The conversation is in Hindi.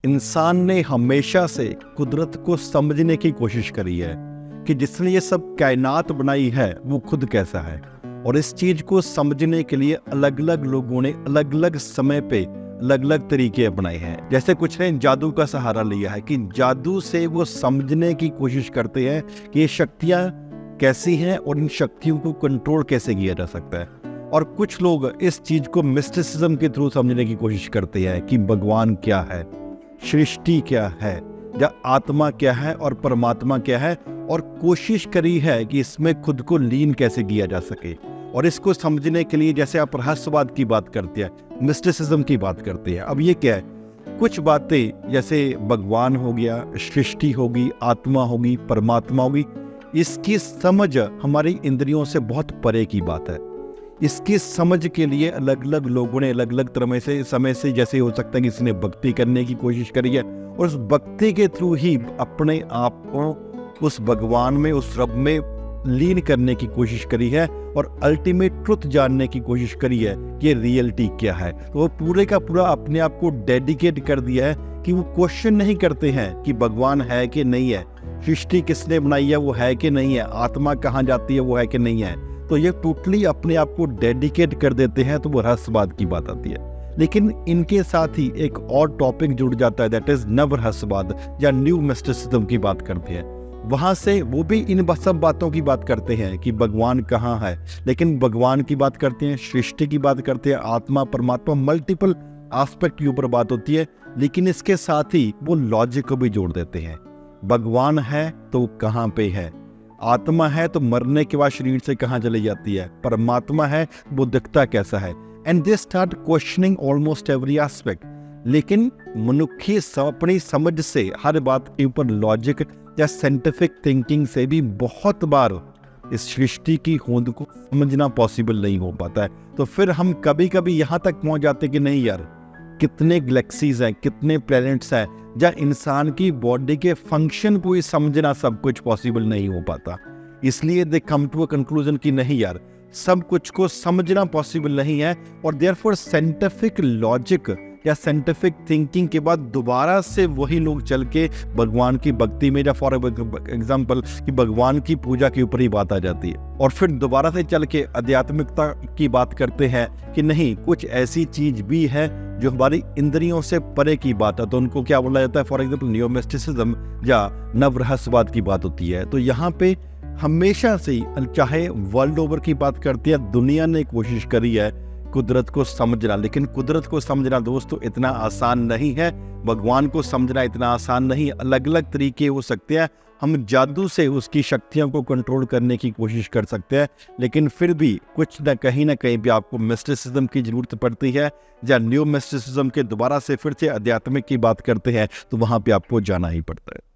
इंसान ने हमेशा से कुदरत को समझने की कोशिश करी है कि जिसने ये सब कायनात बनाई है वो खुद कैसा है। और इस चीज को समझने के लिए अलग अलग लोगों ने अलग अलग समय पे अलग अलग तरीके अपनाए हैं। जैसे कुछ ने जादू का सहारा लिया है कि जादू से वो समझने की कोशिश करते हैं कि ये शक्तियां कैसी हैं और इन शक्तियों को कंट्रोल कैसे किया जा सकता है। और कुछ लोग इस चीज को मिस्टिसिज्म के थ्रू समझने की कोशिश करते हैं कि भगवान क्या है, सृष्टि क्या है, या आत्मा क्या है और परमात्मा क्या है, और कोशिश करी है कि इसमें खुद को लीन कैसे किया जा सके। और इसको समझने के लिए जैसे आप रहस्यवाद की बात करते हैं, मिस्टिसिज्म की बात करते हैं, अब ये क्या है, कुछ बातें जैसे भगवान हो गया, सृष्टि होगी, आत्मा होगी, परमात्मा होगी, इसकी समझ हमारी इंद्रियों से बहुत परे की बात है। इसकी समझ के लिए अलग अलग लोगों ने अलग अलग तरह से समय से, जैसे हो सकता है कि किसी ने भक्ति करने की कोशिश करी है और उस भक्ति के थ्रू ही अपने आप को उस भगवान में, उस रब में लीन करने की कोशिश करी है और अल्टीमेट ट्रुथ जानने की कोशिश करी है कि रियलिटी क्या है। तो वो पूरे का पूरा अपने आप को डेडिकेट कर दिया है कि वो क्वेश्चन नहीं करते हैं कि भगवान है कि नहीं है, सृष्टि किसने बनाई है वो है कि नहीं है, आत्मा कहाँ जाती है वो है कि नहीं है। तो ये टोटली अपने आप को डेडिकेट कर देते हैं, तो वो रहस्यवाद की बात आती है। लेकिन इनके साथ ही एक और टॉपिक जुड़ जाता है, दैट इज नव रहस्यवाद या न्यू मिस्टिसिज्म की बात करते हैं। वहां से वो भी इन सब बातों की बात करते हैं कि भगवान कहाँ है, लेकिन भगवान की बात करते हैं, सृष्टि की बात करते हैं, आत्मा परमात्मा मल्टीपल एस्पेक्ट के ऊपर बात होती है। लेकिन इसके साथ ही वो लॉजिक को भी जोड़ देते हैं। भगवान है तो कहाँ पे है, आत्मा है तो मरने के बाद शरीर से कहाँ चली जाती है, परमात्मा है वो दिखता कैसा है, and they start questioning almost every aspect. लेकिन मनुष्य अपनी समझ से हर बात के ऊपर लॉजिक या साइंटिफिक थिंकिंग से भी बहुत बार इस सृष्टि की होंद को समझना पॉसिबल नहीं हो पाता है। तो फिर हम कभी कभी यहाँ तक पहुँच जाते कि नहीं यार, कितने गैलेक्सीज हैं, कितने प्लैनेट्स हैं, या इंसान की बॉडी के फंक्शन को ही समझना सब कुछ पॉसिबल नहीं हो पाता। इसलिए दे कम टू अ कंक्लूजन कि नहीं यार, सब कुछ को समझना पॉसिबल नहीं है। और देयरफॉर साइंटिफिक लॉजिक या साइंटिफिक थिंकिंग के बाद दोबारा से वही लोग चल के भगवान की भक्ति में, या फॉर एग्जाम्पल कि भगवान की पूजा के ऊपर ही बात आ जाती है, और फिर दोबारा से चल के आध्यात्मिकता की बात करते हैं कि नहीं, कुछ ऐसी चीज भी है जो हमारी इंद्रियों से परे की बात है। तो उनको क्या बोला जाता है, फॉर एग्जाम्पल न्यू मिस्टिसिज्म या नव रहस्यवाद की बात होती है। तो यहाँ पे हमेशा से, चाहे वर्ल्ड ओवर की बात करती है, दुनिया ने कोशिश करी है कुदरत को समझना। लेकिन कुदरत को समझना दोस्तों इतना आसान नहीं है, भगवान को समझना इतना आसान नहीं। अलग अलग तरीके हो सकते हैं, हम जादू से उसकी शक्तियों को कंट्रोल करने की कोशिश कर सकते हैं, लेकिन फिर भी कुछ न कहीं भी आपको मिस्टिसिज्म की जरूरत पड़ती है, या न्यू मिस्टिसिज्म के दोबारा से फिर से आध्यात्मिक की बात करते हैं तो वहां पे आपको जाना ही पड़ता है।